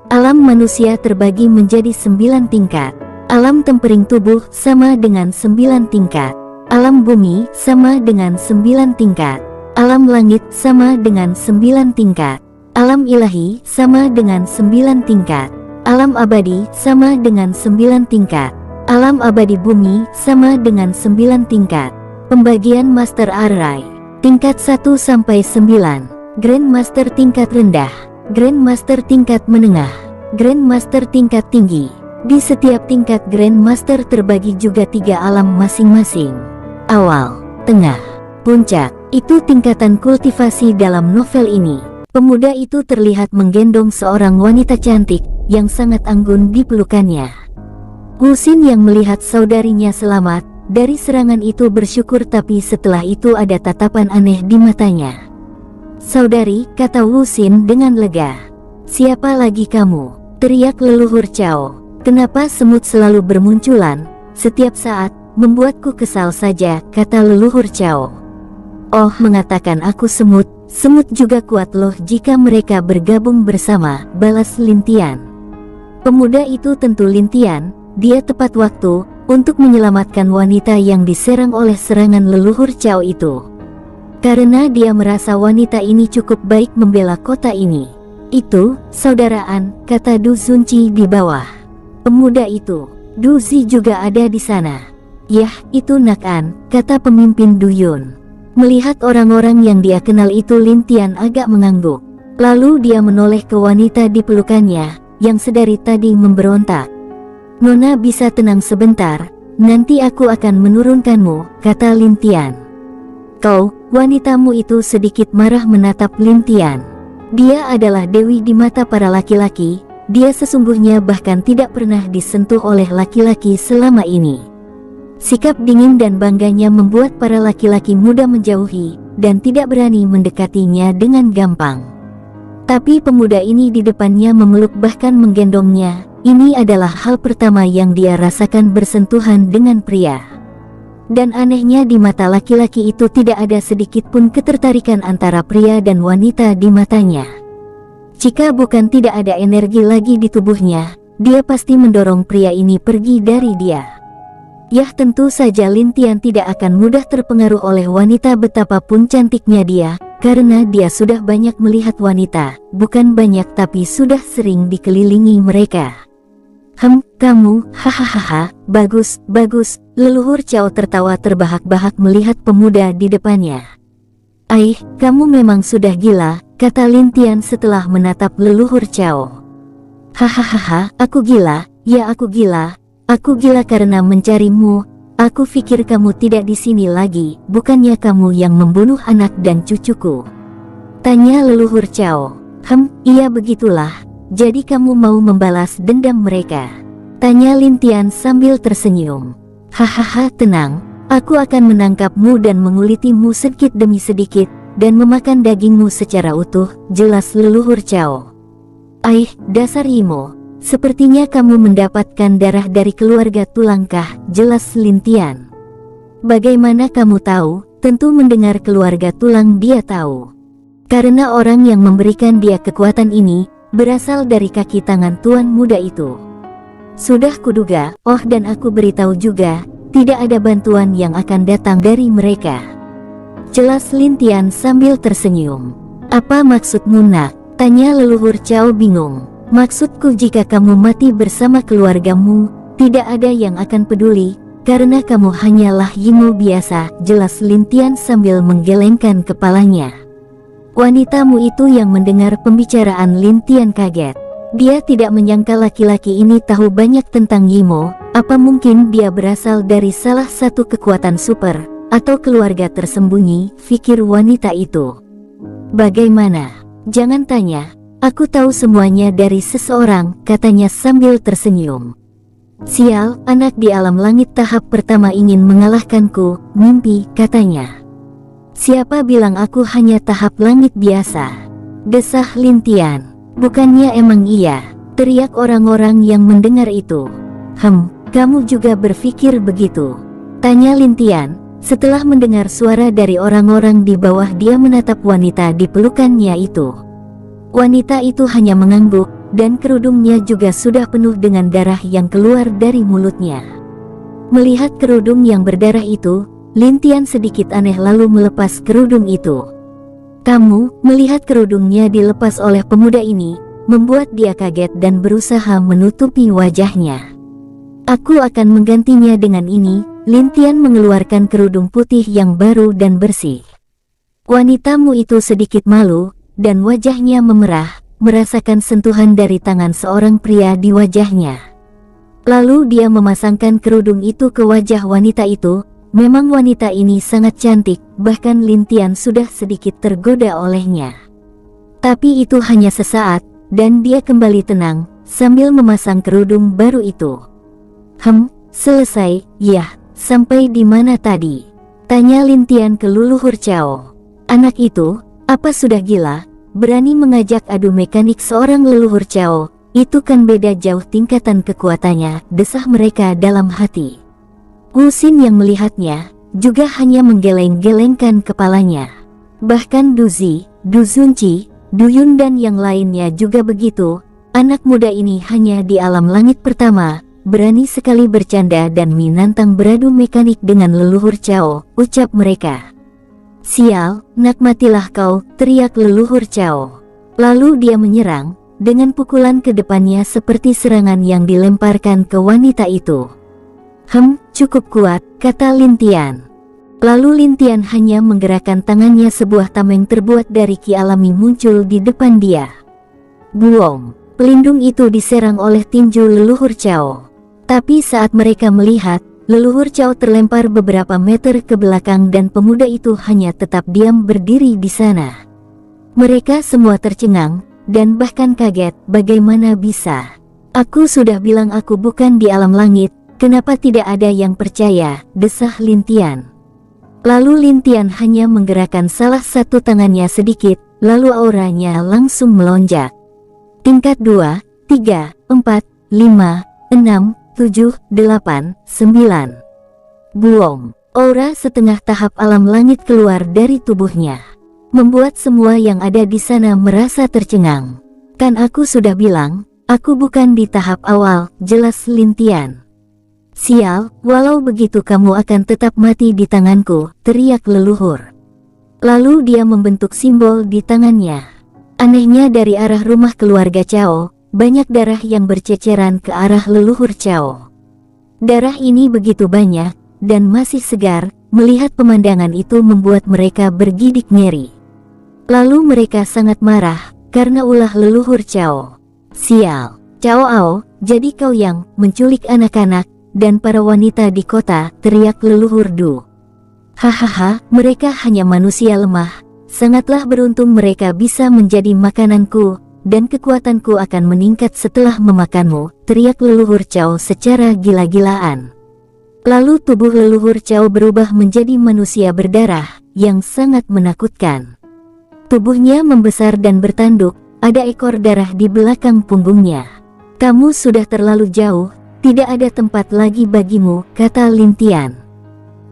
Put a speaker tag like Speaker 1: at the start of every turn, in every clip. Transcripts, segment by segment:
Speaker 1: Alam manusia terbagi menjadi 9 tingkat. Alam tempering tubuh sama dengan 9 tingkat. Alam bumi sama dengan 9 tingkat. Alam langit sama dengan 9 tingkat. Alam ilahi sama dengan 9 tingkat. Alam abadi sama dengan 9 tingkat. Alam abadi bumi sama dengan 9 tingkat. Pembagian Master Arrai. Tingkat 1 sampai 9. Grandmaster tingkat rendah. Grandmaster tingkat menengah. Grandmaster tingkat tinggi. Di setiap tingkat Grandmaster terbagi juga 3 alam masing-masing. Awal, tengah, puncak. Itu tingkatan kultivasi dalam novel ini. Pemuda itu terlihat menggendong seorang wanita cantik yang sangat anggun di pelukannya. Wusin yang melihat saudarinya selamat dari serangan itu bersyukur, tapi setelah itu ada tatapan aneh di matanya. "Saudari," kata Wusin dengan lega. "Siapa lagi kamu?" teriak leluhur Cao. "Kenapa semut selalu bermunculan setiap saat, membuatku kesal saja," kata leluhur Cao. "Oh, mengatakan aku semut, semut juga kuat loh jika mereka bergabung bersama," balas Lintian. Pemuda itu tentu Lintian, dia tepat waktu untuk menyelamatkan wanita yang diserang oleh serangan leluhur Cao itu. Karena dia merasa wanita ini cukup baik membela kota ini. "Itu, saudaraan," kata Du Zunci di bawah. Pemuda itu, "Du Zi juga ada di sana." "Yah, itu Nakan," kata pemimpin Du Yun. Melihat orang-orang yang dia kenal itu, Lintian agak mengangguk. Lalu dia menoleh ke wanita di pelukannya, yang sedari tadi memberontak. "Nona bisa tenang sebentar, nanti aku akan menurunkanmu," kata Lintian. "Kau," wanitamu itu sedikit marah menatap Lintian. Dia adalah dewi di mata para laki-laki, dia sesungguhnya bahkan tidak pernah disentuh oleh laki-laki selama ini. Sikap dingin dan bangganya membuat para laki-laki muda menjauhi, dan tidak berani mendekatinya dengan gampang. Tapi pemuda ini di depannya memeluk bahkan menggendongnya. Ini adalah hal pertama yang dia rasakan bersentuhan dengan pria. Dan anehnya di mata laki-laki itu tidak ada sedikit pun ketertarikan antara pria dan wanita di matanya. Jika bukan tidak ada energi lagi di tubuhnya, dia pasti mendorong pria ini pergi dari dia. Yah, tentu saja Lintian tidak akan mudah terpengaruh oleh wanita betapapun cantiknya dia, karena dia sudah banyak melihat wanita, bukan banyak tapi sudah sering dikelilingi mereka. Kamu, hahaha, bagus, bagus," leluhur Cao tertawa terbahak-bahak melihat pemuda di depannya. "Aih, kamu memang sudah gila," kata Lintian setelah menatap leluhur Cao. "Hahaha, aku gila, ya aku gila. Aku gila karena mencarimu. Aku pikir kamu tidak di sini lagi, bukannya kamu yang membunuh anak dan cucuku?" tanya leluhur Cao. Iya begitulah. Jadi kamu mau membalas dendam mereka?" tanya Lintian sambil tersenyum. "Hahaha, tenang. Aku akan menangkapmu dan mengulitimu sedikit demi sedikit, dan memakan dagingmu secara utuh," jelas leluhur Cao. "Aih, dasar Imo. Sepertinya kamu mendapatkan darah dari keluarga tulangkah?" jelas Lintian. "Bagaimana kamu tahu?" "Tentu mendengar keluarga tulang dia tahu. Karena orang yang memberikan dia kekuatan ini berasal dari kaki tangan tuan muda itu." "Sudah kuduga, oh dan aku beritahu juga, tidak ada bantuan yang akan datang dari mereka," jelas Lintian sambil tersenyum. "Apa maksudmu nak?" tanya leluhur Cao bingung. "Maksudku jika kamu mati bersama keluargamu, tidak ada yang akan peduli, karena kamu hanyalah Yimo biasa," jelas Lintian sambil menggelengkan kepalanya. Wanitamu itu yang mendengar pembicaraan Lintian kaget. Dia tidak menyangka laki-laki ini tahu banyak tentang Yimo. Apa mungkin dia berasal dari salah satu kekuatan super, atau keluarga tersembunyi, pikir wanita itu. "Bagaimana? Jangan tanya, aku tahu semuanya dari seseorang," katanya sambil tersenyum. "Sial, anak di alam langit tahap pertama ingin mengalahkanku, mimpi," katanya. "Siapa bilang aku hanya tahap langit biasa?" desah Lintian. "Bukannya emang iya?" teriak orang-orang yang mendengar itu. Kamu juga berpikir begitu?" tanya Lintian. Setelah mendengar suara dari orang-orang di bawah, dia menatap wanita di pelukannya itu. Wanita itu hanya mengangguk, dan kerudungnya juga sudah penuh dengan darah yang keluar dari mulutnya. Melihat kerudung yang berdarah itu, Lin Tian sedikit aneh lalu melepas kerudung itu. Kamu, melihat kerudungnya dilepas oleh pemuda ini, membuat dia kaget dan berusaha menutupi wajahnya. Aku akan menggantinya dengan ini. Lin Tian mengeluarkan kerudung putih yang baru dan bersih. Wanitamu itu sedikit malu, dan wajahnya memerah, merasakan sentuhan dari tangan seorang pria di wajahnya. Lalu dia memasangkan kerudung itu ke wajah wanita itu. Memang wanita ini sangat cantik, bahkan Lin Tian sudah sedikit tergoda olehnya. Tapi itu hanya sesaat, dan dia kembali tenang, sambil memasang kerudung baru itu. Selesai, ya, sampai di mana tadi? Tanya Lin Tian ke leluhur Cao. Anak itu, apa sudah gila? Berani mengajak adu mekanik seorang leluhur Cao, itu kan beda jauh tingkatan kekuatannya, desah mereka dalam hati. Wu Xin yang melihatnya, juga hanya menggeleng-gelengkan kepalanya. Bahkan Du Zi, Du Zunci, Du Yun dan yang lainnya juga begitu. Anak muda ini hanya di alam langit pertama, berani sekali bercanda dan menantang beradu mekanik dengan leluhur Cao, ucap mereka. Sial, nak matilah kau, teriak leluhur Cao. Lalu dia menyerang, dengan pukulan ke depannya seperti serangan yang dilemparkan ke wanita itu. Cukup kuat, kata Lin Tian. Lalu Lin Tian hanya menggerakkan tangannya, sebuah tameng terbuat dari ki alami muncul di depan dia. Buom, pelindung itu diserang oleh tinju leluhur Cao. Tapi saat mereka melihat, leluhur Cao terlempar beberapa meter ke belakang dan pemuda itu hanya tetap diam berdiri di sana. Mereka semua tercengang, dan bahkan kaget, bagaimana bisa? Aku sudah bilang aku bukan di alam langit, kenapa tidak ada yang percaya, desah Lin Tian. Lalu Lin Tian hanya menggerakkan salah satu tangannya sedikit, lalu auranya langsung melonjak. Tingkat 2, 3, 4, 5, 6, 7, 8, 9. Buom, aura setengah tahap alam langit keluar dari tubuhnya, membuat semua yang ada di sana merasa tercengang. Kan aku sudah bilang, aku bukan di tahap awal, jelas Lin Tian. Sial, walau begitu kamu akan tetap mati di tanganku, teriak leluhur. Lalu dia membentuk simbol di tangannya. Anehnya dari arah rumah keluarga Cao, banyak darah yang berceceran ke arah leluhur Cao. Darah ini begitu banyak, dan masih segar, melihat pemandangan itu membuat mereka bergidik ngeri. Lalu mereka sangat marah, karena ulah leluhur Cao. Sial, Cao Ao, jadi kau yang menculik anak-anak, dan para wanita di kota, teriak leluhur Du. Hahaha, mereka hanya manusia lemah, sangatlah beruntung mereka bisa menjadi makananku, dan kekuatanku akan meningkat setelah memakanmu, teriak leluhur Cao secara gila-gilaan. Lalu tubuh leluhur Cao berubah menjadi manusia berdarah, yang sangat menakutkan. Tubuhnya membesar dan bertanduk, ada ekor darah di belakang punggungnya. Kamu sudah terlalu jauh, tidak ada tempat lagi bagimu, kata Lin Tian.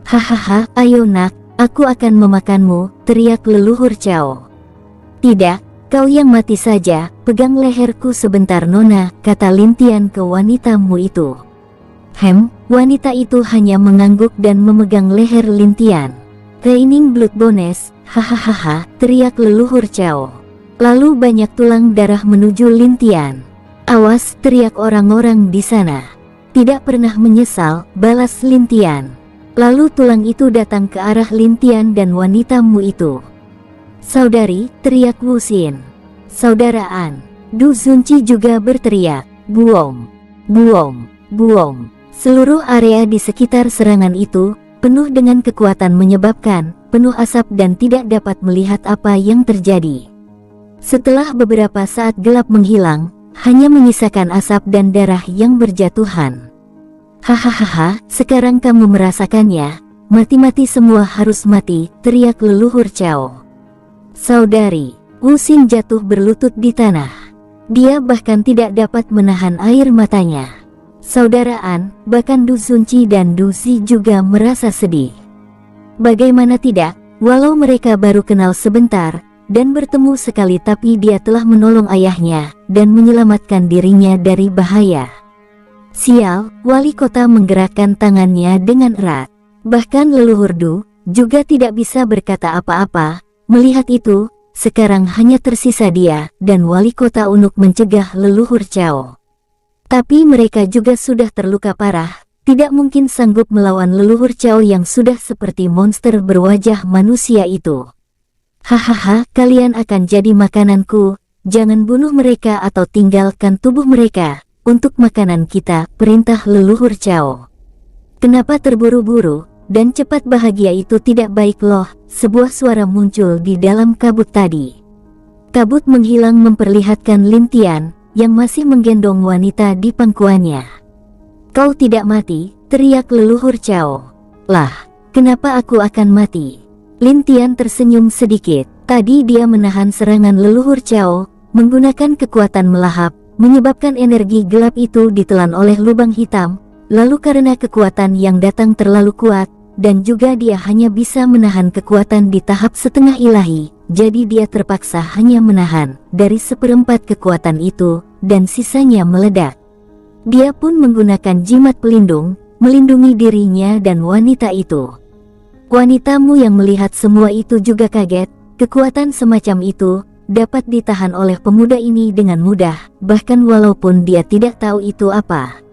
Speaker 1: Hahaha, ayo nak, aku akan memakanmu, teriak leluhur Cao. Tidak, kau yang mati saja, pegang leherku sebentar nona, kata Lin Tian ke wanitamu itu. Wanita itu hanya mengangguk dan memegang leher Lin Tian. Raining blood bonus, hahaha, teriak leluhur Cao. Lalu banyak tulang darah menuju Lin Tian. Awas, teriak orang-orang di sana. Tidak pernah menyesal, balas Lin Tian. Lalu tulang itu datang ke arah Lin Tian dan wanitamu itu. Saudari, teriak Wu Xin. Saudaraan, Du Zunci juga berteriak. Buom, buom, buom. Seluruh area di sekitar serangan itu penuh dengan kekuatan menyebabkan penuh asap dan tidak dapat melihat apa yang terjadi. Setelah beberapa saat gelap menghilang, hanya menyisakan asap dan darah yang berjatuhan. Hahaha, sekarang kamu merasakannya, mati-mati semua harus mati, teriak leluhur Cao. Saudari, Wu Xin jatuh berlutut di tanah. Dia bahkan tidak dapat menahan air matanya. Saudaraan, bahkan Du Zunci dan Du Zi juga merasa sedih. Bagaimana tidak, walau mereka baru kenal sebentar, dan bertemu sekali, tapi dia telah menolong ayahnya dan menyelamatkan dirinya dari bahaya. Sial, wali kota menggerakkan tangannya dengan erat. Bahkan leluhur Du juga tidak bisa berkata apa-apa. Melihat itu, sekarang hanya tersisa dia dan wali kota untuk mencegah leluhur Cao. Tapi mereka juga sudah terluka parah, tidak mungkin sanggup melawan leluhur Cao yang sudah seperti monster berwajah manusia itu. Hahaha, kalian akan jadi makananku, jangan bunuh mereka atau tinggalkan tubuh mereka, untuk makanan kita, perintah leluhur Cao. Kenapa terburu-buru, dan cepat bahagia itu tidak baik loh, sebuah suara muncul di dalam kabut tadi. Kabut menghilang memperlihatkan Lin Tian, yang masih menggendong wanita di pangkuannya. Kau tidak mati, teriak leluhur Cao. Lah, kenapa aku akan mati? Lin Tian tersenyum sedikit. Tadi dia menahan serangan leluhur Cao, menggunakan kekuatan melahap, menyebabkan energi gelap itu ditelan oleh lubang hitam. Lalu karena kekuatan yang datang terlalu kuat, dan juga dia hanya bisa menahan kekuatan di tahap setengah ilahi, jadi dia terpaksa hanya menahan dari seperempat kekuatan itu, dan sisanya meledak. Dia pun menggunakan jimat pelindung, melindungi dirinya dan wanita itu. Wanitamu yang melihat semua itu juga kaget. Kekuatan semacam itu dapat ditahan oleh pemuda ini dengan mudah, bahkan walaupun dia tidak tahu itu apa.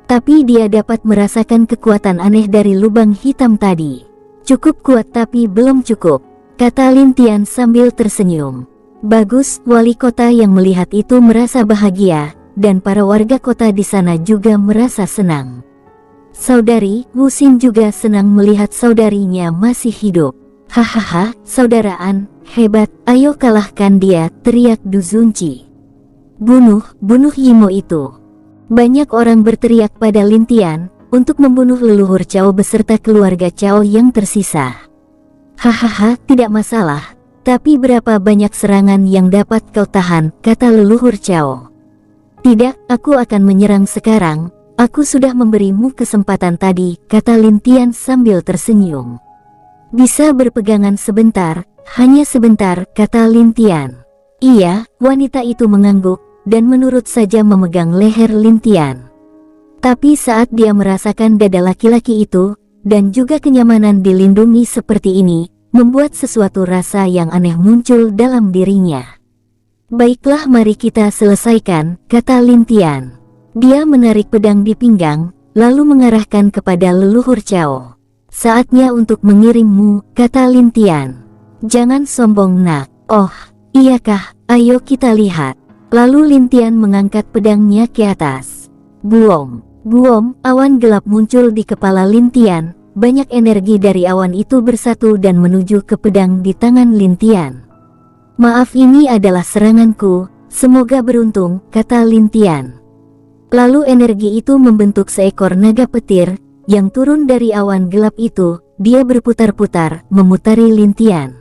Speaker 1: Tapi dia dapat merasakan kekuatan aneh dari lubang hitam tadi. Cukup kuat tapi belum cukup, kata Lin Tian sambil tersenyum. Bagus, wali kota yang melihat itu merasa bahagia, dan para warga kota di sana juga merasa senang. Saudari Wu Xin juga senang melihat saudarinya masih hidup. Hahaha, saudaraan, hebat, ayo kalahkan dia, teriak Du Zunci. Bunuh Yimo itu. Banyak orang berteriak pada Lin Tian, untuk membunuh leluhur Cao beserta keluarga Cao yang tersisa. Hahaha, tidak masalah, tapi berapa banyak serangan yang dapat kau tahan, kata leluhur Cao. Tidak, aku akan menyerang sekarang, aku sudah memberimu kesempatan tadi, kata Lin Tian sambil tersenyum. Bisa berpegangan sebentar, hanya sebentar, kata Lin Tian. Iya, wanita itu mengangguk, dan menurut saja memegang leher Lin Tian. Tapi saat dia merasakan dada laki-laki itu, dan juga kenyamanan dilindungi seperti ini, membuat sesuatu rasa yang aneh muncul dalam dirinya. Baiklah, mari kita selesaikan, kata Lin Tian. Dia menarik pedang di pinggang, lalu mengarahkan kepada leluhur Cao. Saatnya untuk mengirimmu, kata Lin Tian. Jangan sombong nak. Oh, iyakah, ayo kita lihat. Lalu Lin Tian mengangkat pedangnya ke atas. Buom, awan gelap muncul di kepala Lin Tian. Banyak energi dari awan itu bersatu dan menuju ke pedang di tangan Lin Tian. Maaf, ini adalah seranganku, semoga beruntung, kata Lin Tian. Lalu energi itu membentuk seekor naga petir, yang turun dari awan gelap itu. Dia berputar-putar, memutari Lin Tian.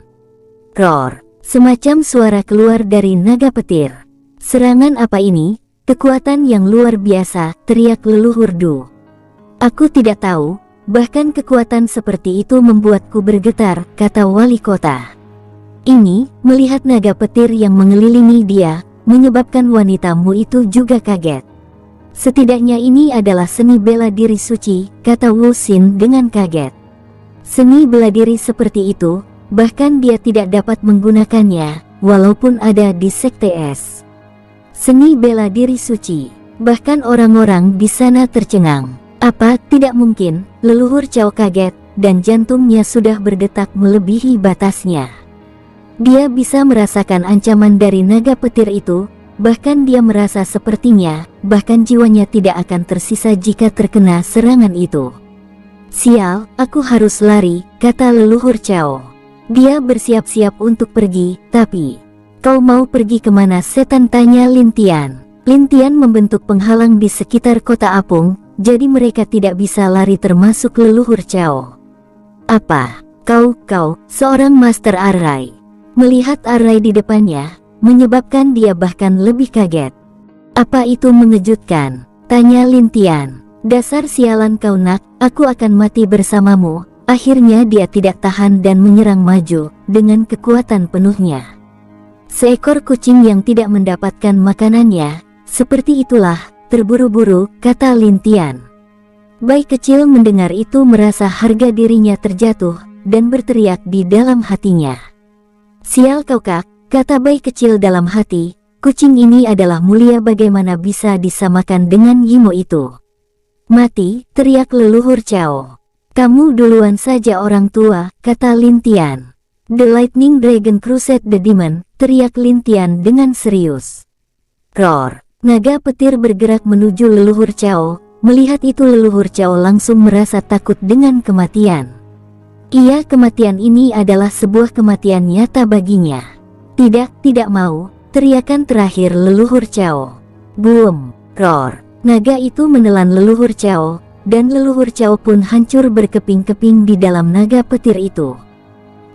Speaker 1: Roar, semacam suara keluar dari naga petir. Serangan apa ini? Kekuatan yang luar biasa, teriak leluhur Du. Aku tidak tahu, bahkan kekuatan seperti itu membuatku bergetar, kata wali kota. Ini, melihat naga petir yang mengelilingi dia, menyebabkan wanitamu itu juga kaget. Setidaknya ini adalah seni bela diri suci, kata Wu Xin dengan kaget. Seni bela diri seperti itu, bahkan dia tidak dapat menggunakannya, walaupun ada di Sekte Es. Seni bela diri suci, bahkan orang-orang di sana tercengang. Apa, tidak mungkin, leluhur Cao kaget, dan jantungnya sudah berdetak melebihi batasnya. Dia bisa merasakan ancaman dari naga petir itu, bahkan dia merasa sepertinya, bahkan jiwanya tidak akan tersisa jika terkena serangan itu. Sial, aku harus lari, kata leluhur Cao. Dia bersiap-siap untuk pergi, tapi... Kau mau pergi kemana, setan, tanya Lin Tian. Lin Tian membentuk penghalang di sekitar kota apung, jadi mereka tidak bisa lari termasuk leluhur Cao. Apa? Kau, seorang Master Arrai. Melihat Arrai di depannya, menyebabkan dia bahkan lebih kaget. Apa itu mengejutkan? Tanya Lin Tian. Dasar sialan kau nak, aku akan mati bersamamu. Akhirnya dia tidak tahan dan menyerang maju, dengan kekuatan penuhnya. Seekor kucing yang tidak mendapatkan makanannya, seperti itulah, terburu-buru, kata Lin Tian. Bayi kecil mendengar itu merasa harga dirinya terjatuh, dan berteriak di dalam hatinya. Sial kau Kak, kata bayi kecil dalam hati, kucing ini adalah mulia bagaimana bisa disamakan dengan Yimo itu. Mati, teriak leluhur Cao. Kamu duluan saja orang tua, kata Lin Tian. The Lightning Dragon Crusade the Demon, teriak Lin Tian dengan serius. Roar, naga petir bergerak menuju leluhur Cao. Melihat itu leluhur Cao langsung merasa takut dengan kematian. Kematian ini adalah sebuah kematian nyata baginya. Tidak mau, teriakan terakhir leluhur Cao. Boom, roar, naga itu menelan leluhur Cao, dan leluhur Cao pun hancur berkeping-keping di dalam naga petir itu.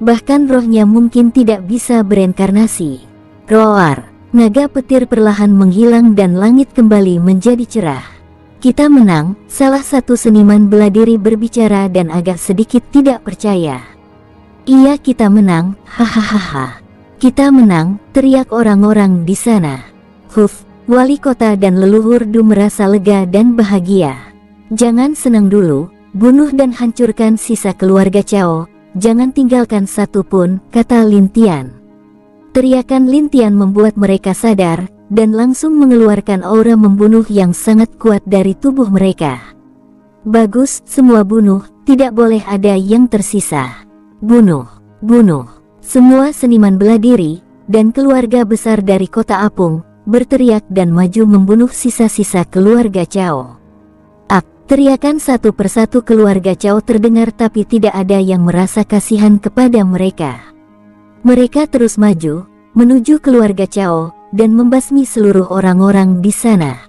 Speaker 1: Bahkan rohnya mungkin tidak bisa bereinkarnasi. Roar, naga petir perlahan menghilang dan langit kembali menjadi cerah. Kita menang, salah satu seniman bela diri berbicara dan agak sedikit tidak percaya. Iya kita menang, hahaha. Kita menang, teriak orang-orang di sana. Huf, wali kota dan leluhur Du merasa lega dan bahagia. Jangan senang dulu, bunuh dan hancurkan sisa keluarga Cao, jangan tinggalkan satu pun, kata Lin Tian. Teriakan Lin Tian membuat mereka sadar, dan langsung mengeluarkan aura membunuh yang sangat kuat dari tubuh mereka. Bagus, semua bunuh, tidak boleh ada yang tersisa. Bunuh, bunuh. Semua seniman bela diri, dan keluarga besar dari kota Apung, berteriak dan maju membunuh sisa-sisa keluarga Cao. Teriakan satu persatu keluarga Cao terdengar tapi tidak ada yang merasa kasihan kepada mereka. Mereka terus maju, menuju keluarga Cao, dan membasmi seluruh orang-orang di sana.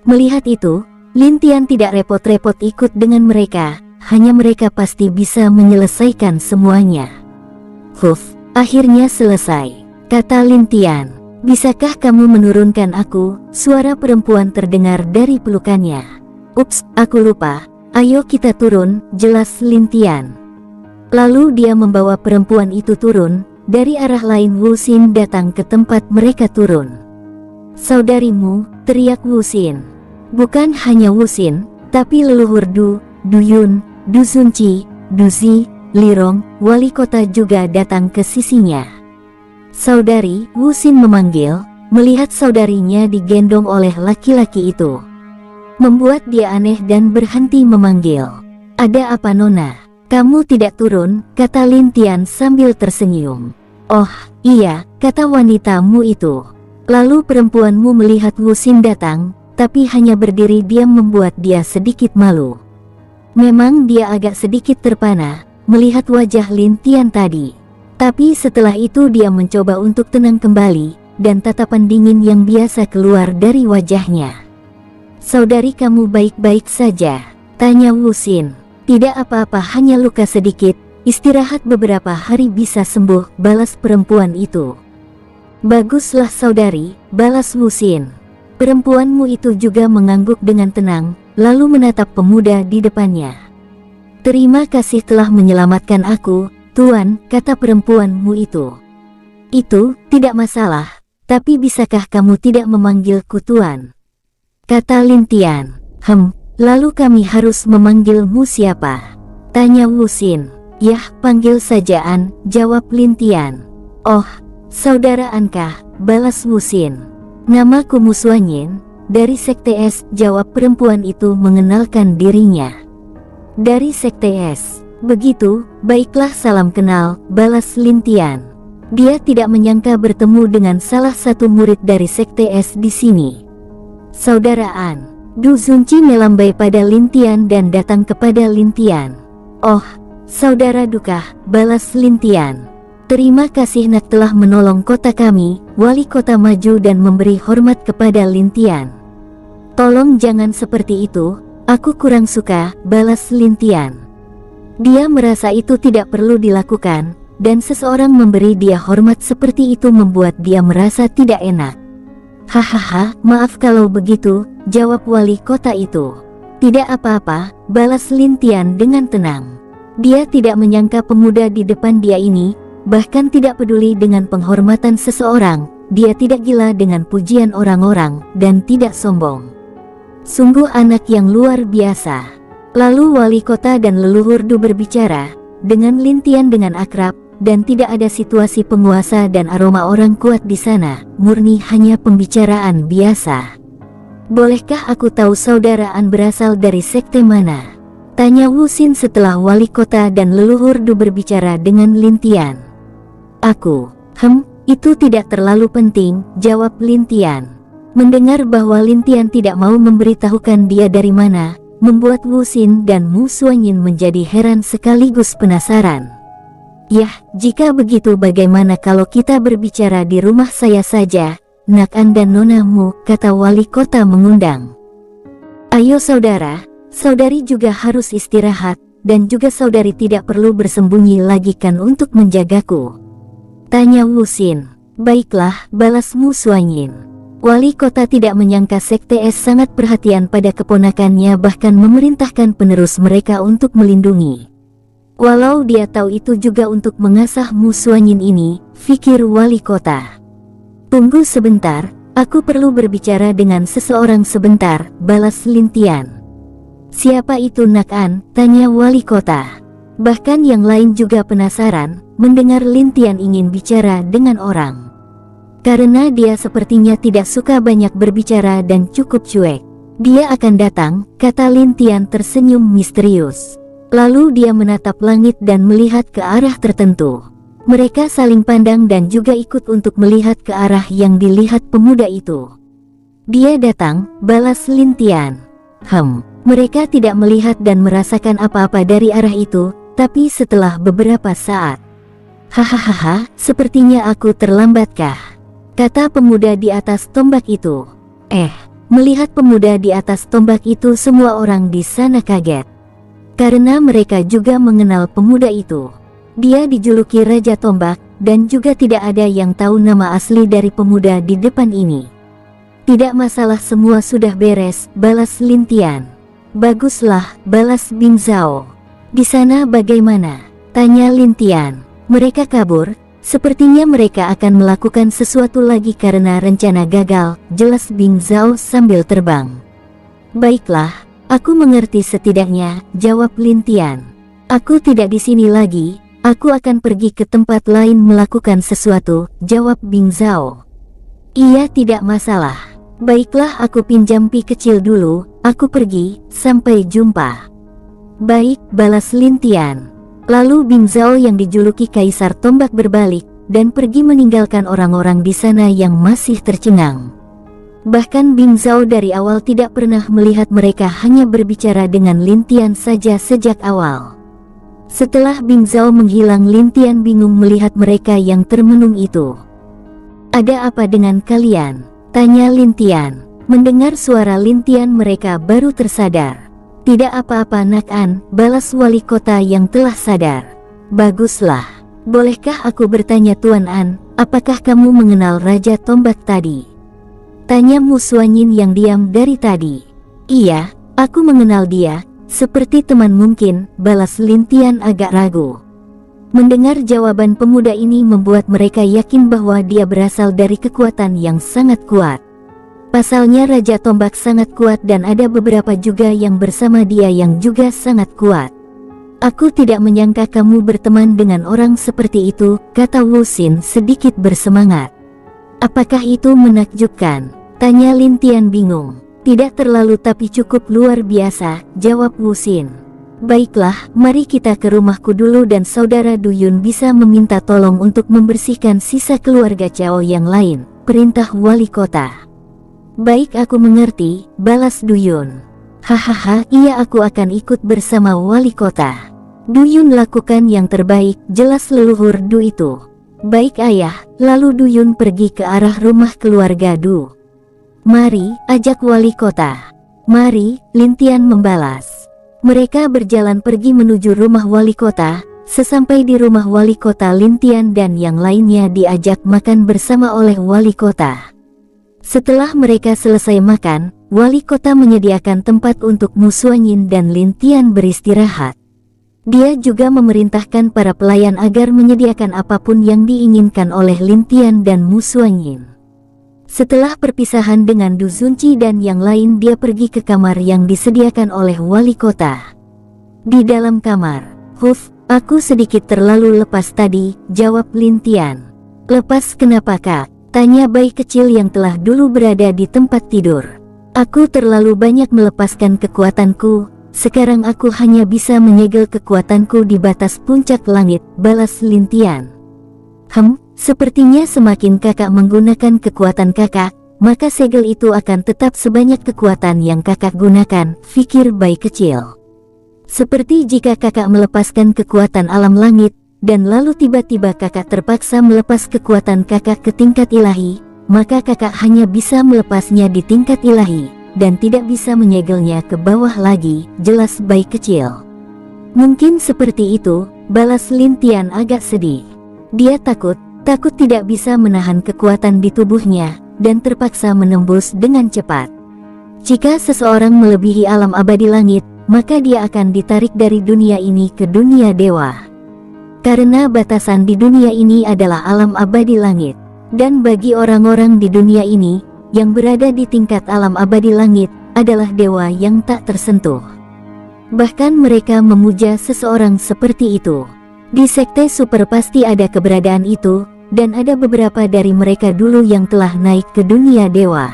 Speaker 1: Melihat itu, Lin Tian tidak repot-repot ikut dengan mereka, hanya mereka pasti bisa menyelesaikan semuanya. Huf, akhirnya selesai, kata Lin Tian. Bisakah kamu menurunkan aku? Suara perempuan terdengar dari pelukannya. Ups, aku lupa, ayo kita turun, jelas Lin Tian. Lalu dia membawa perempuan itu turun. Dari arah lain Wu Xin datang ke tempat mereka turun. Saudarimu, teriak Wu Xin. Bukan hanya Wu Xin, tapi leluhur Du, Du Yun, Du Zunci, Du Zi, Li Rong, wali kota juga datang ke sisinya. Saudari, Wu Xin memanggil, melihat saudarinya digendong oleh laki-laki itu. Membuat dia aneh dan berhenti memanggil. Ada apa Nona? Kamu tidak turun, kata Lin Tian sambil tersenyum. Oh, iya, kata wanitamu itu. Lalu perempuanmu melihat Wu Xin datang, tapi hanya berdiri diam membuat dia sedikit malu. Memang dia agak sedikit terpana, melihat wajah Lin Tian tadi. Tapi setelah itu dia mencoba untuk tenang kembali, dan tatapan dingin yang biasa keluar dari wajahnya. Saudari kamu baik-baik saja? Tanya Wu Xin. Tidak apa-apa, hanya luka sedikit. Istirahat beberapa hari bisa sembuh, balas perempuan itu. Baguslah saudari, balas Wu Xin. Perempuanmu itu juga mengangguk dengan tenang, lalu menatap pemuda di depannya. Terima kasih telah menyelamatkan aku, Tuan, kata perempuanmu itu. Itu, tidak masalah, tapi bisakah kamu tidak memanggilku Tuan? Kata Lin Tian. Lalu kami harus memanggilmu siapa? Tanya Wu Xin. Yah, panggil saja An, jawab Lin Tian. Oh, saudara Ankah, balas Wu Xin. Namaku Mu Suanyin, dari Sekte S, jawab perempuan itu mengenalkan dirinya. Dari Sekte S. Begitu, baiklah salam kenal, balas Lin Tian. Dia tidak menyangka bertemu dengan salah satu murid dari Sekte S di sini. Saudara An. Du Zunci melambai pada Lin Tian dan datang kepada Lin Tian. Oh, saudara Duka, balas Lin Tian. Terima kasih nak telah menolong kota kami, wali kota maju dan memberi hormat kepada Lin Tian. Tolong jangan seperti itu, aku kurang suka, balas Lin Tian. Dia merasa itu tidak perlu dilakukan, dan seseorang memberi dia hormat seperti itu membuat dia merasa tidak enak. Hahaha, maaf kalau begitu, jawab wali kota itu. Tidak apa-apa, balas Lin Tian dengan tenang. Dia tidak menyangka pemuda di depan dia ini bahkan tidak peduli dengan penghormatan seseorang. Dia tidak gila dengan pujian orang-orang, dan tidak sombong. Sungguh anak yang luar biasa. Lalu wali kota dan leluhur Du berbicara, dengan Lintian dengan akrab, dan tidak ada situasi penguasa dan aroma orang kuat di sana, murni hanya pembicaraan biasa. Bolehkah aku tahu saudara An berasal dari sekte mana? Tanya Wu Xin setelah wali kota dan leluhur Du berbicara dengan Lintian. Aku, itu tidak terlalu penting, jawab Lintian. Mendengar bahwa Lintian tidak mau memberitahukan dia dari mana, membuat Wu Xin dan Mu Suanyin menjadi heran sekaligus penasaran. Yah, jika begitu bagaimana kalau kita berbicara di rumah saya saja, Nak An dan Nona Mu, kata wali kota mengundang. Ayo saudara, saudari juga harus istirahat, dan juga saudari tidak perlu bersembunyi lagi kan untuk menjagaku. Tanya Wu Xin. Baiklah, balas Mu Suanyin. Wali kota tidak menyangka Sekte Es sangat perhatian pada keponakannya, bahkan memerintahkan penerus mereka untuk melindungi. Walau dia tahu itu juga untuk mengasah Mu Suanyin ini, pikir wali kota. Tunggu sebentar, aku perlu berbicara dengan seseorang sebentar, balas Lintian. Siapa itu Nak An? Tanya wali kota. Bahkan yang lain juga penasaran, mendengar Lintian ingin bicara dengan orang. Karena dia sepertinya tidak suka banyak berbicara dan cukup cuek. Dia akan datang, kata Lintian tersenyum misterius. Lalu dia menatap langit dan melihat ke arah tertentu. Mereka saling pandang dan juga ikut untuk melihat ke arah yang dilihat pemuda itu. Dia datang, balas Lintian. Mereka tidak melihat dan merasakan apa-apa dari arah itu, tapi setelah beberapa saat. Hahaha, sepertinya aku terlambatkah? Kata pemuda di atas tombak itu. Melihat pemuda di atas tombak itu, semua orang di sana kaget. Karena mereka juga mengenal pemuda itu. Dia dijuluki Raja Tombak, dan juga tidak ada yang tahu nama asli dari pemuda di depan ini. Tidak masalah, semua sudah beres, balas Lintian. Baguslah, balas Bing Zhao. Di sana bagaimana? Tanya Lintian. Mereka kabur, sepertinya mereka akan melakukan sesuatu lagi karena rencana gagal, jelas Bing Zhao sambil terbang. Baiklah, aku mengerti setidaknya, jawab Lintian. Aku tidak di sini lagi. Aku akan pergi ke tempat lain melakukan sesuatu, jawab Bing Zhao. Iya, tidak masalah. Baiklah, aku pinjam pi kecil dulu, aku pergi, sampai jumpa. Baik, balas Lintian. Lalu Bing Zhao yang dijuluki Kaisar Tombak berbalik, dan pergi meninggalkan orang-orang di sana yang masih tercengang. Bahkan Bing Zhao dari awal tidak pernah melihat mereka hanya berbicara dengan Lintian saja sejak awal. Setelah Bing Zhao menghilang, Lintian bingung melihat mereka yang termenung itu. Ada apa dengan kalian? Tanya Lintian. Mendengar suara Lintian mereka baru tersadar. Tidak apa-apa Nak An, balas wali kota yang telah sadar. Baguslah. Bolehkah aku bertanya Tuan An, apakah kamu mengenal Raja Tombak tadi? Tanya Mu Suanyin yang diam dari tadi. Iya, aku mengenal dia. Seperti teman mungkin, balas Lintian agak ragu. Mendengar jawaban pemuda ini membuat mereka yakin bahwa dia berasal dari kekuatan yang sangat kuat. Pasalnya Raja Tombak sangat kuat dan ada beberapa juga yang bersama dia yang juga sangat kuat. Aku tidak menyangka kamu berteman dengan orang seperti itu, kata Wu Xin sedikit bersemangat. Apakah itu menakjubkan? Tanya Lintian bingung. Tidak terlalu tapi cukup luar biasa, jawab Wu Xin. Baiklah, mari kita ke rumahku dulu dan saudara Du Yun bisa meminta tolong untuk membersihkan sisa keluarga Cao yang lain, perintah wali kota. Baik, aku mengerti, balas Du Yun. Hahaha, iya aku akan ikut bersama wali kota. Du Yun lakukan yang terbaik, jelas leluhur Du itu. Baik ayah, lalu Du Yun pergi ke arah rumah keluarga Du. Mari, ajak wali kota. Mari, Lintian membalas. Mereka berjalan pergi menuju rumah wali kota. Sesampai di rumah wali kota, Lintian dan yang lainnya diajak makan bersama oleh wali kota. Setelah mereka selesai makan, wali kota menyediakan tempat untuk Mu Suanyin dan Lintian beristirahat. Dia juga memerintahkan para pelayan agar menyediakan apapun yang diinginkan oleh Lin Tian dan Mu Suanyin. Setelah perpisahan dengan Du Zunci dan yang lain, dia pergi ke kamar yang disediakan oleh wali kota. Di dalam kamar, aku sedikit terlalu lepas tadi, jawab Lin Tian. Lepas kenapa kak? Tanya bayi kecil yang telah dulu berada di tempat tidur. Aku terlalu banyak melepaskan kekuatanku, sekarang aku hanya bisa menyegel kekuatanku di batas puncak langit, balas Lin Tian. Sepertinya semakin kakak menggunakan kekuatan kakak, maka segel itu akan tetap sebanyak kekuatan yang kakak gunakan, pikir bayi kecil. Seperti jika kakak melepaskan kekuatan alam langit, dan lalu tiba-tiba kakak terpaksa melepas kekuatan kakak ke tingkat ilahi, maka kakak hanya bisa melepasnya di tingkat ilahi, dan tidak bisa menyegelnya ke bawah lagi, jelas bayi kecil. Mungkin seperti itu, balas Lin Tian agak sedih. Dia takut tidak bisa menahan kekuatan di tubuhnya, dan terpaksa menembus dengan cepat. Jika seseorang melebihi alam abadi langit, maka dia akan ditarik dari dunia ini ke dunia dewa. Karena batasan di dunia ini adalah alam abadi langit. Dan bagi orang-orang di dunia ini, yang berada di tingkat alam abadi langit, adalah dewa yang tak tersentuh. Bahkan mereka memuja seseorang seperti itu. Di sekte super pasti ada keberadaan itu, dan ada beberapa dari mereka dulu yang telah naik ke dunia dewa.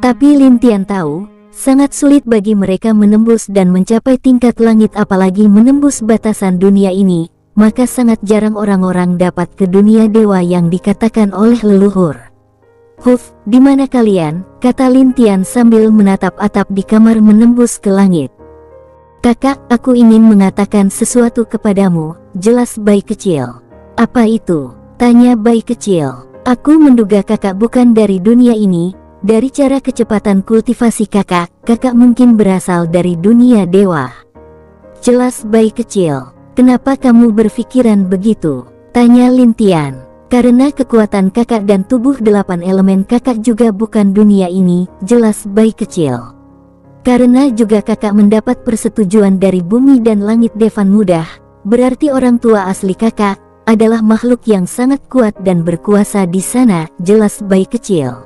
Speaker 1: Tapi Lin Tian tahu, sangat sulit bagi mereka menembus dan mencapai tingkat langit, apalagi menembus batasan dunia ini, maka sangat jarang orang-orang dapat ke dunia dewa yang dikatakan oleh leluhur. Di mana kalian? Kata Lin Tian sambil menatap atap di kamar menembus ke langit. Kakak, aku ingin mengatakan sesuatu kepadamu, jelas bayi kecil. Apa itu? Tanya bayi kecil. Aku menduga kakak bukan dari dunia ini. Dari cara kecepatan kultivasi kakak mungkin berasal dari dunia dewa. Jelas bayi kecil. Kenapa kamu berpikiran begitu? Tanya Lin Tian. Karena kekuatan kakak dan tubuh 8 elemen kakak juga bukan dunia ini, jelas bayi kecil. Karena juga kakak mendapat persetujuan dari bumi dan langit Devan Mudah, berarti orang tua asli kakak adalah makhluk yang sangat kuat dan berkuasa di sana, jelas bayi kecil.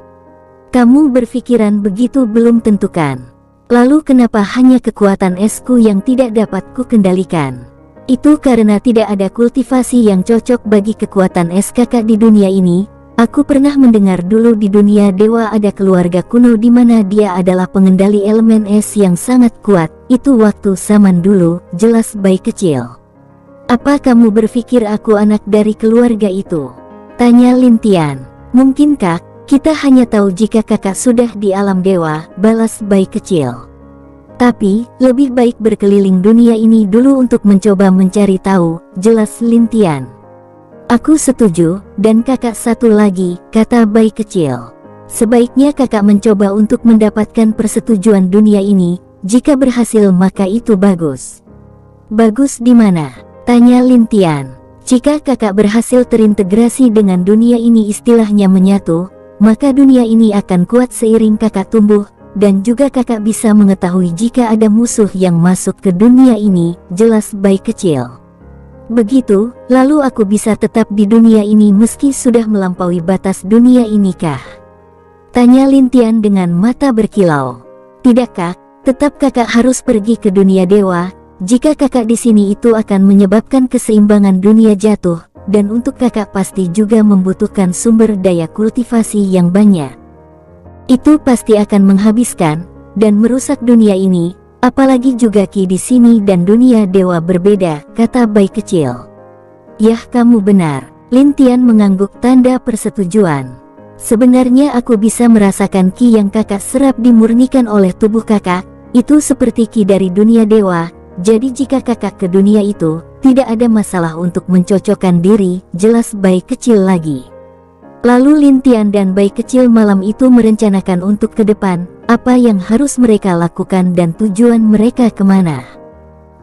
Speaker 1: Kamu berpikiran begitu belum tentukan. Lalu kenapa hanya kekuatan esku yang tidak dapat ku kendalikan? Itu karena tidak ada kultivasi yang cocok bagi kekuatan es kakak di dunia ini. Aku pernah mendengar dulu di dunia dewa ada keluarga kuno di mana dia adalah pengendali elemen es yang sangat kuat. Itu waktu zaman dulu, jelas bayi kecil. Apa kamu berpikir aku anak dari keluarga itu? Tanya Lin Tian. Mungkinkah kita hanya tahu jika kakak sudah di alam dewa, balas bayi kecil. Tapi, lebih baik berkeliling dunia ini dulu untuk mencoba mencari tahu, jelas Lin Tian. Aku setuju, dan kakak satu lagi, kata bayi kecil. Sebaiknya kakak mencoba untuk mendapatkan persetujuan dunia ini, jika berhasil maka itu bagus. Bagus di mana? Tanya Lin Tian. Jika kakak berhasil terintegrasi dengan dunia ini, istilahnya menyatu, maka dunia ini akan kuat seiring kakak tumbuh, dan juga kakak bisa mengetahui jika ada musuh yang masuk ke dunia ini, jelas bayi kecil. Begitu, lalu aku bisa tetap di dunia ini meski sudah melampaui batas dunia ini kah? Tanya Lin Tian dengan mata berkilau. Tidakkah, tetap kakak harus pergi ke dunia dewa? Jika kakak di sini itu akan menyebabkan keseimbangan dunia jatuh, dan untuk kakak pasti juga membutuhkan sumber daya kultivasi yang banyak. Itu pasti akan menghabiskan dan merusak dunia ini, apalagi juga ki di sini dan dunia dewa berbeda, kata bayi kecil. Yah, kamu benar. Lin Tian mengangguk tanda persetujuan. Sebenarnya aku bisa merasakan ki yang kakak serap dimurnikan oleh tubuh kakak, itu seperti ki dari dunia dewa. Jadi jika kakak ke dunia itu, tidak ada masalah untuk mencocokkan diri, jelas bayi kecil lagi. Lalu Lin Tian dan bayi kecil malam itu merencanakan untuk ke depan, apa yang harus mereka lakukan dan tujuan mereka kemana.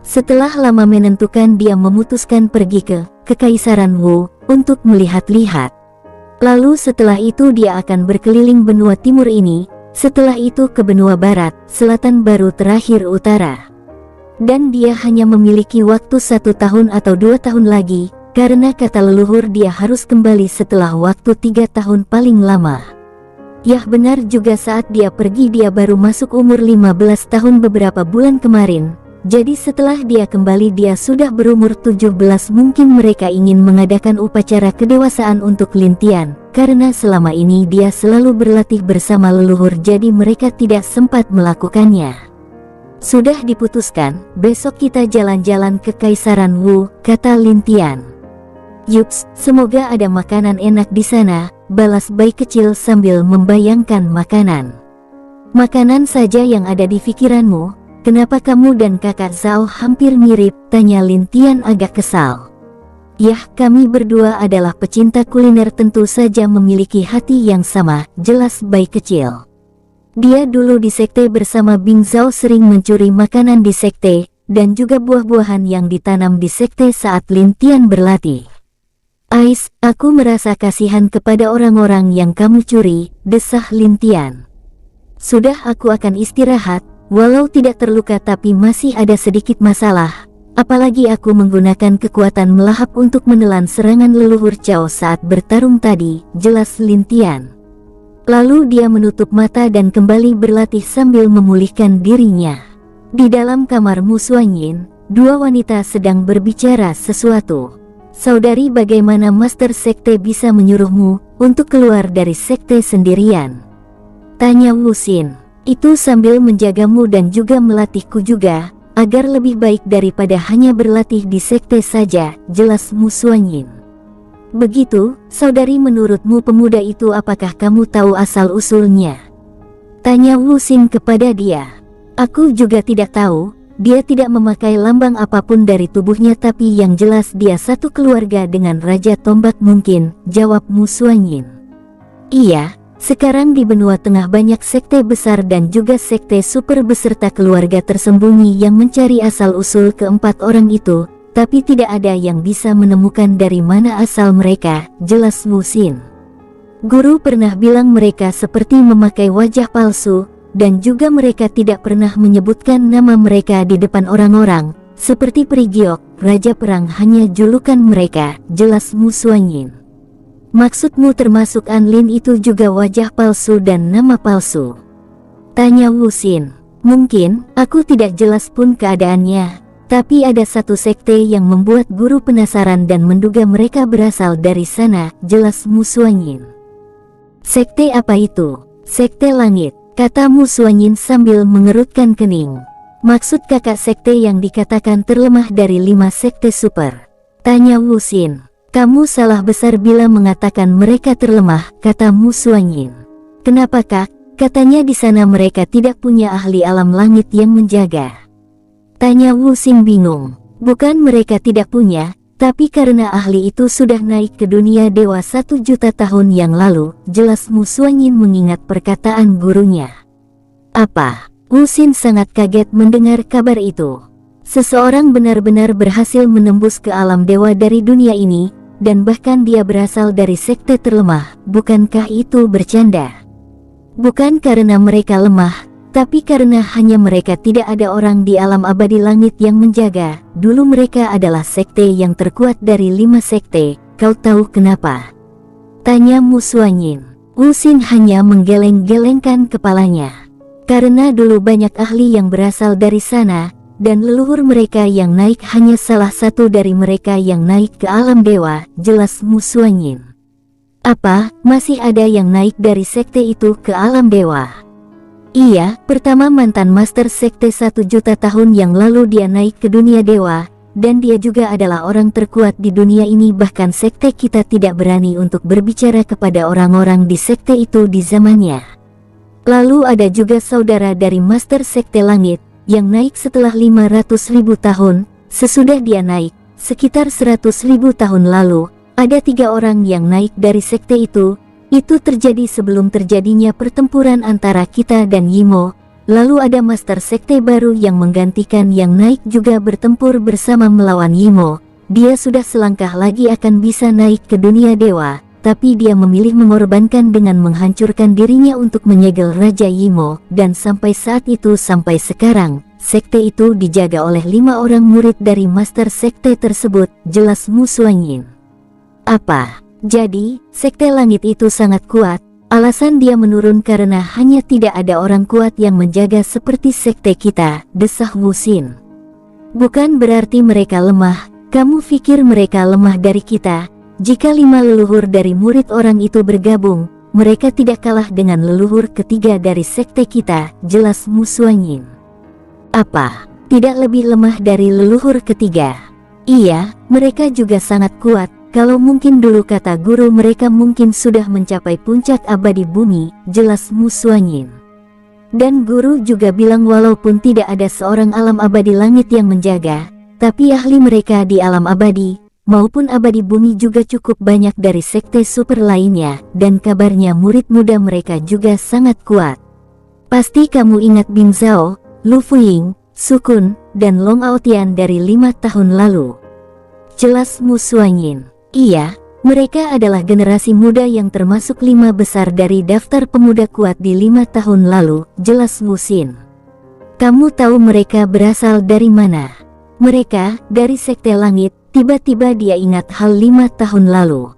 Speaker 1: Setelah lama menentukan, dia memutuskan pergi ke Kekaisaran Wu, untuk melihat-lihat. Lalu setelah itu dia akan berkeliling benua timur ini, setelah itu ke benua barat, selatan baru terakhir utara. Dan dia hanya memiliki waktu 1 tahun atau 2 tahun lagi, karena kata leluhur dia harus kembali setelah waktu 3 tahun paling lama. Yah benar juga saat dia pergi dia baru masuk umur 15 tahun beberapa bulan kemarin. Jadi setelah dia kembali dia sudah berumur 17. Mungkin mereka ingin mengadakan upacara kedewasaan untuk Lin Tian, karena selama ini dia selalu berlatih bersama leluhur jadi mereka tidak sempat melakukannya. Sudah diputuskan, besok kita jalan-jalan ke Kaisaran Wu, kata Lin Tian. Yups, semoga ada makanan enak di sana, balas bayi kecil sambil membayangkan makanan. Makanan saja yang ada di pikiranmu? Kenapa kamu dan kakak Zhao hampir mirip? Tanya Lin Tian agak kesal. Yah, kami berdua adalah pecinta kuliner tentu saja memiliki hati yang sama, jelas bayi kecil. Dia dulu di sekte bersama Bing Zhao sering mencuri makanan di sekte, dan juga buah-buahan yang ditanam di sekte saat Lin Tian berlatih. Ais, aku merasa kasihan kepada orang-orang yang kamu curi, desah Lin Tian. Sudah aku akan istirahat. Walau tidak terluka tapi masih ada sedikit masalah, apalagi aku menggunakan kekuatan melahap untuk menelan serangan leluhur Cao saat bertarung tadi, jelas Lin Tian. Lalu dia menutup mata dan kembali berlatih sambil memulihkan dirinya. Di dalam kamar Mu Suanyin, dua wanita sedang berbicara sesuatu. Saudari, bagaimana Master Sekte bisa menyuruhmu untuk keluar dari sekte sendirian? Tanya Wu Xin. Itu sambil menjagamu dan juga melatihku juga, agar lebih baik daripada hanya berlatih di sekte saja, jelas Mu Suanyin. Begitu, saudari, menurutmu pemuda itu apakah kamu tahu asal-usulnya? Tanya Wu Xin kepada dia. Aku juga tidak tahu, dia tidak memakai lambang apapun dari tubuhnya tapi yang jelas dia satu keluarga dengan Raja Tombak mungkin, jawab Mu Suanyin. Iya. Sekarang di benua tengah banyak sekte besar dan juga sekte super beserta keluarga tersembunyi yang mencari asal-usul keempat orang itu, tapi tidak ada yang bisa menemukan dari mana asal mereka, jelas Wu Xin. Guru pernah bilang mereka seperti memakai wajah palsu, dan juga mereka tidak pernah menyebutkan nama mereka di depan orang-orang, seperti Peri Giok, Raja Perang hanya julukan mereka, jelas Mu Suanyin. Maksudmu termasuk Anlin itu juga wajah palsu dan nama palsu? Tanya Wu Xin. Mungkin, aku tidak jelas pun keadaannya, tapi ada satu sekte yang membuat guru penasaran dan menduga mereka berasal dari sana, jelas Mu Suanyin. Sekte apa itu? Sekte Langit, kata Mu Suanyin sambil mengerutkan kening. Maksud kakak sekte yang dikatakan terlemah dari 5 sekte super? Tanya Wu Xin. Kamu salah besar bila mengatakan mereka terlemah, kata Mu Suanyin. Kenapa kak? Katanya di sana mereka tidak punya ahli alam langit yang menjaga. Tanya Wu Xin bingung. Bukan mereka tidak punya, tapi karena ahli itu sudah naik ke dunia dewa 1 juta tahun yang lalu, jelas Mu Suanyin mengingat perkataan gurunya. Apa? Wu Xin sangat kaget mendengar kabar itu. Seseorang benar-benar berhasil menembus ke alam dewa dari dunia ini, dan bahkan dia berasal dari sekte terlemah, bukankah itu bercanda? Bukan karena mereka lemah, tapi karena hanya mereka tidak ada orang di alam abadi langit yang menjaga. Dulu mereka adalah sekte yang terkuat dari 5 sekte, kau tahu kenapa? Tanya Mu Suanyin. Wu Xin hanya menggeleng-gelengkan kepalanya. Karena dulu banyak ahli yang berasal dari sana, dan leluhur mereka yang naik hanya salah satu dari mereka yang naik ke alam dewa, jelas Mu Suanyin. Apa, masih ada yang naik dari sekte itu ke alam dewa? Iya, pertama mantan master sekte 1 juta tahun yang lalu dia naik ke dunia dewa, dan dia juga adalah orang terkuat di dunia ini bahkan sekte kita tidak berani untuk berbicara kepada orang-orang di sekte itu di zamannya. Lalu ada juga saudara dari master sekte langit, yang naik setelah 500.000 tahun, sesudah dia naik, sekitar 100.000 tahun lalu, ada 3 orang yang naik dari sekte itu terjadi sebelum terjadinya pertempuran antara kita dan Yimo, lalu ada master sekte baru yang menggantikan yang naik juga bertempur bersama melawan Yimo, dia sudah selangkah lagi akan bisa naik ke dunia dewa, tapi dia memilih mengorbankan dengan menghancurkan dirinya untuk menyegel Raja Yimo, dan sampai saat itu sampai sekarang, sekte itu dijaga oleh 5 orang murid dari master sekte tersebut, jelas Mu Suanyin. Apa? Jadi, sekte langit itu sangat kuat. Alasan dia menurun karena hanya tidak ada orang kuat yang menjaga seperti sekte kita, desah Wu Xin. Bukan berarti mereka lemah, kamu pikir mereka lemah dari kita? Jika 5 leluhur dari murid orang itu bergabung, mereka tidak kalah dengan leluhur ketiga dari sekte kita, jelas Mu Suanyin. Apa? Tidak lebih lemah dari leluhur ketiga? Iya, mereka juga sangat kuat. Kalau mungkin dulu kata guru mereka mungkin sudah mencapai puncak abadi bumi, jelas Mu Suanyin. Dan guru juga bilang walaupun tidak ada seorang alam abadi langit yang menjaga, tapi ahli mereka di alam abadi, maupun abadi bumi juga cukup banyak dari sekte super lainnya, dan kabarnya murid muda mereka juga sangat kuat. Pasti kamu ingat Bing Zhao, Lu Fuying, Sukun, dan Long Aotian dari 5 tahun lalu. Jelas Mu Suanyin. Iya, mereka adalah generasi muda yang termasuk 5 besar dari daftar pemuda kuat di 5 tahun lalu, jelas Mu Xin. Kamu tahu mereka berasal dari mana? Mereka, dari sekte langit. Tiba-tiba dia ingat hal 5 tahun lalu.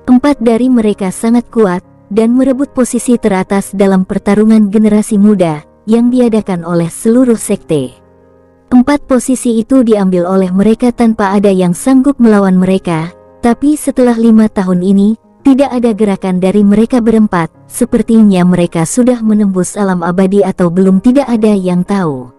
Speaker 1: 4 dari mereka sangat kuat, dan merebut posisi teratas dalam pertarungan generasi muda, yang diadakan oleh seluruh sekte. 4 posisi itu diambil oleh mereka tanpa ada yang sanggup melawan mereka. Tapi setelah 5 tahun ini, tidak ada gerakan dari mereka berempat, sepertinya mereka sudah menembus alam abadi atau belum, tidak ada yang tahu.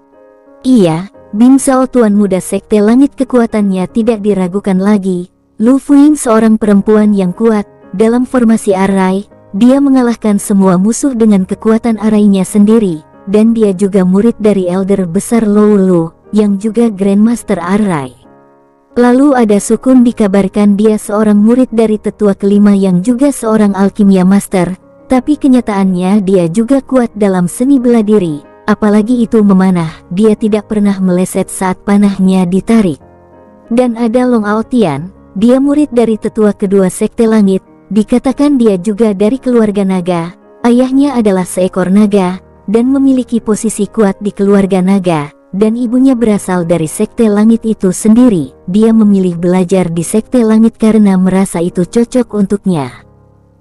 Speaker 1: Iya, Bing Zhao tuan muda sekte langit kekuatannya tidak diragukan lagi. Lu Fuying seorang perempuan yang kuat, dalam formasi arai, dia mengalahkan semua musuh dengan kekuatan arainya sendiri, dan dia juga murid dari elder besar Lou Lu, yang juga Grandmaster arai. Lalu ada Sukun, dikabarkan dia seorang murid dari tetua kelima yang juga seorang alkimia master, tapi kenyataannya dia juga kuat dalam seni bela diri, apalagi itu memanah, dia tidak pernah meleset saat panahnya ditarik. Dan ada Long Aotian, dia murid dari tetua kedua sekte langit, dikatakan dia juga dari keluarga naga, ayahnya adalah seekor naga, dan memiliki posisi kuat di keluarga naga. Dan ibunya berasal dari sekte langit itu sendiri. Dia memilih belajar di sekte langit karena merasa itu cocok untuknya.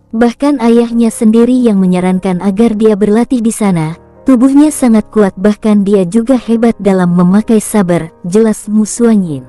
Speaker 1: Bahkan ayahnya sendiri yang menyarankan agar dia berlatih di sana. Tubuhnya sangat kuat, bahkan dia juga hebat dalam memakai saber, jelas Mu Suanyin.